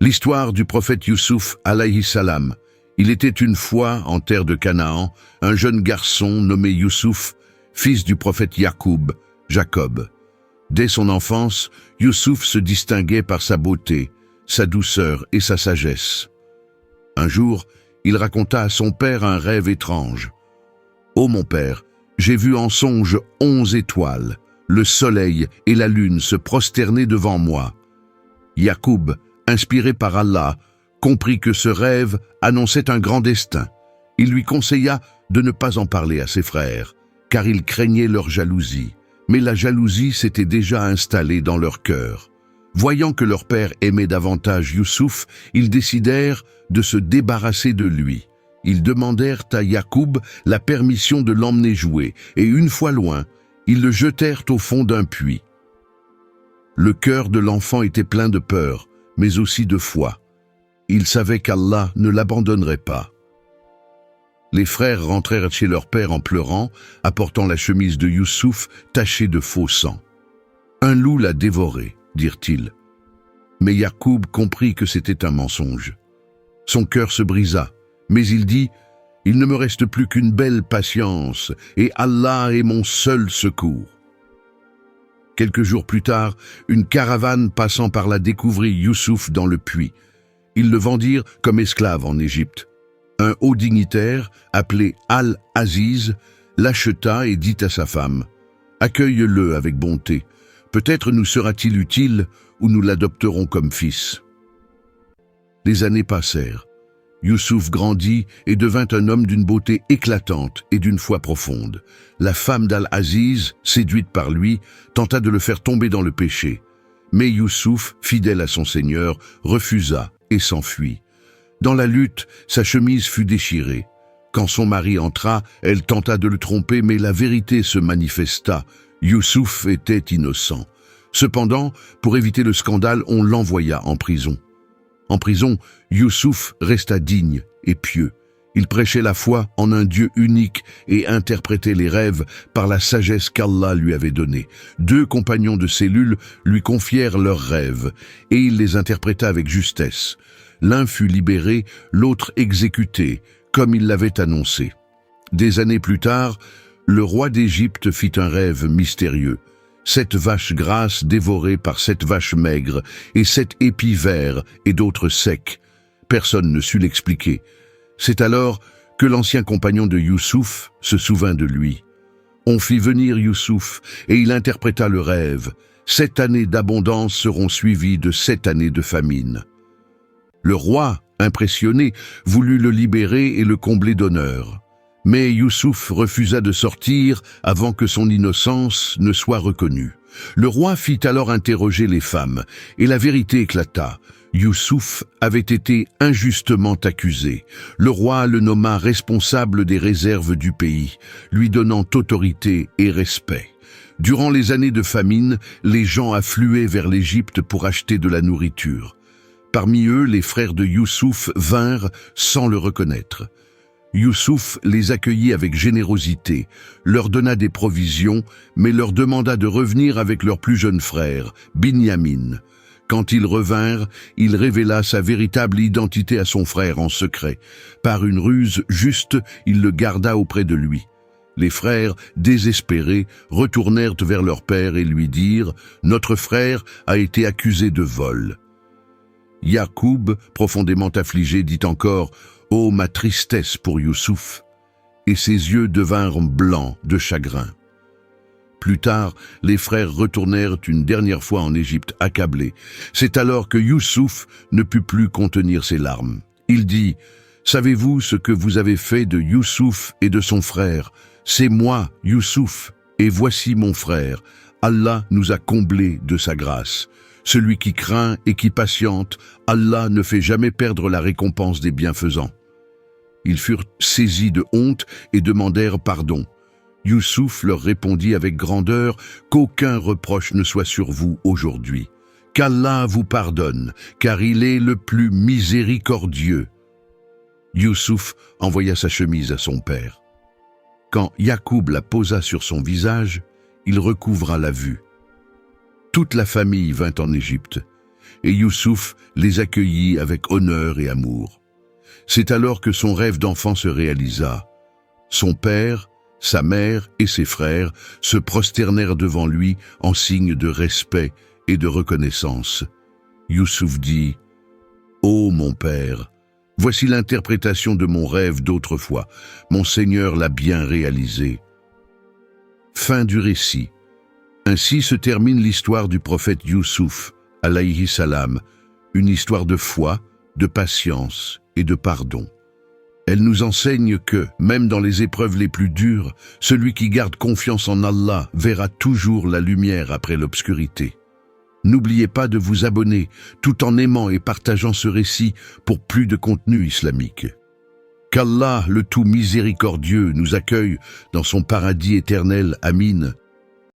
L'histoire du prophète Youssouf alayhi salam. Il était une fois, en terre de Canaan, un jeune garçon nommé Youssouf, fils du prophète Yacoub, Jacob. Dès son enfance, Youssouf se distinguait par sa beauté, sa douceur et sa sagesse. Un jour, il raconta à son père un rêve étrange. « Ô mon père, j'ai vu en songe 11 étoiles, le soleil et la lune se prosterner devant moi. » Yacoub, inspiré par Allah, comprit que ce rêve annonçait un grand destin. Il lui conseilla de ne pas en parler à ses frères, car il craignait leur jalousie. Mais la jalousie s'était déjà installée dans leur cœur. Voyant que leur père aimait davantage Youssouf, ils décidèrent de se débarrasser de lui. Ils demandèrent à Yacoub la permission de l'emmener jouer, et une fois loin, ils le jetèrent au fond d'un puits. Le cœur de l'enfant était plein de peur, mais aussi de foi. Il savait qu'Allah ne l'abandonnerait pas. Les frères rentrèrent chez leur père en pleurant, apportant la chemise de Youssouf tachée de faux sang. « Un loup l'a dévoré », dirent-ils. Mais Yacoub comprit que c'était un mensonge. Son cœur se brisa, mais il dit « Il ne me reste plus qu'une belle patience, et Allah est mon seul secours. » Quelques jours plus tard, une caravane passant par là découvrit Youssouf dans le puits. Ils le vendirent comme esclave en Égypte. Un haut dignitaire, appelé Al-Aziz, l'acheta et dit à sa femme « Accueille-le avec bonté. Peut-être nous sera-t-il utile ou nous l'adopterons comme fils. » Les années passèrent. Youssouf grandit et devint un homme d'une beauté éclatante et d'une foi profonde. La femme d'Al-Aziz, séduite par lui, tenta de le faire tomber dans le péché. Mais Youssouf, fidèle à son Seigneur, refusa et s'enfuit. Dans la lutte, sa chemise fut déchirée. Quand son mari entra, elle tenta de le tromper, mais la vérité se manifesta. Youssouf était innocent. Cependant, pour éviter le scandale, on l'envoya en prison. En prison, Youssouf resta digne et pieux. Il prêchait la foi en un Dieu unique et interprétait les rêves par la sagesse qu'Allah lui avait donnée. 2 compagnons de cellule lui confièrent leurs rêves et il les interpréta avec justesse. L'un fut libéré, l'autre exécuté, comme il l'avait annoncé. Des années plus tard, le roi d'Égypte fit un rêve mystérieux. 7 vaches grasses dévorées par 7 vaches maigres, et 7 épis verts et d'autres secs. Personne ne sut l'expliquer. C'est alors que l'ancien compagnon de Youssouf se souvint de lui. On fit venir Youssouf, et il interpréta le rêve. 7 années d'abondance seront suivies de 7 années de famine. Le roi, impressionné, voulut le libérer et le combler d'honneur. Mais Youssouf refusa de sortir avant que son innocence ne soit reconnue. Le roi fit alors interroger les femmes, et la vérité éclata. Youssouf avait été injustement accusé. Le roi le nomma responsable des réserves du pays, lui donnant autorité et respect. Durant les années de famine, les gens affluaient vers l'Égypte pour acheter de la nourriture. Parmi eux, les frères de Youssouf vinrent sans le reconnaître. Youssouf les accueillit avec générosité, leur donna des provisions, mais leur demanda de revenir avec leur plus jeune frère, Binyamin. Quand ils revinrent, il révéla sa véritable identité à son frère en secret. Par une ruse juste, il le garda auprès de lui. Les frères, désespérés, retournèrent vers leur père et lui dirent « Notre frère a été accusé de vol. » Yacoub, profondément affligé, dit encore « Oh, ma tristesse pour Youssouf !» Et ses yeux devinrent blancs de chagrin. Plus tard, les frères retournèrent une dernière fois en Égypte, accablés. C'est alors que Youssouf ne put plus contenir ses larmes. Il dit « Savez-vous ce que vous avez fait de Youssouf et de son frère? C'est moi, Youssouf, et voici mon frère. Allah nous a comblés de sa grâce. Celui qui craint et qui patiente, Allah ne fait jamais perdre la récompense des bienfaisants. » Ils furent saisis de honte et demandèrent pardon. Youssouf leur répondit avec grandeur qu'aucun reproche ne soit sur vous aujourd'hui. Qu'Allah vous pardonne, car il est le plus miséricordieux. Youssouf envoya sa chemise à son père. Quand Yacoub la posa sur son visage, il recouvra la vue. Toute la famille vint en Égypte. et Youssouf les accueillit avec honneur et amour. C'est alors que son rêve d'enfant se réalisa. Son père, sa mère et ses frères se prosternèrent devant lui en signe de respect et de reconnaissance. Youssouf dit « Ô mon père, voici l'interprétation de mon rêve d'autrefois. Mon Seigneur l'a bien réalisé. » Fin du récit. Ainsi se termine l'histoire du prophète Youssouf, alayhi salam, une histoire de foi, de patience et de pardon. Elle nous enseigne que, même dans les épreuves les plus dures, celui qui garde confiance en Allah verra toujours la lumière après l'obscurité. N'oubliez pas de vous abonner, tout en aimant et partageant ce récit pour plus de contenu islamique. Qu'Allah, le tout miséricordieux, nous accueille dans son paradis éternel. Amin.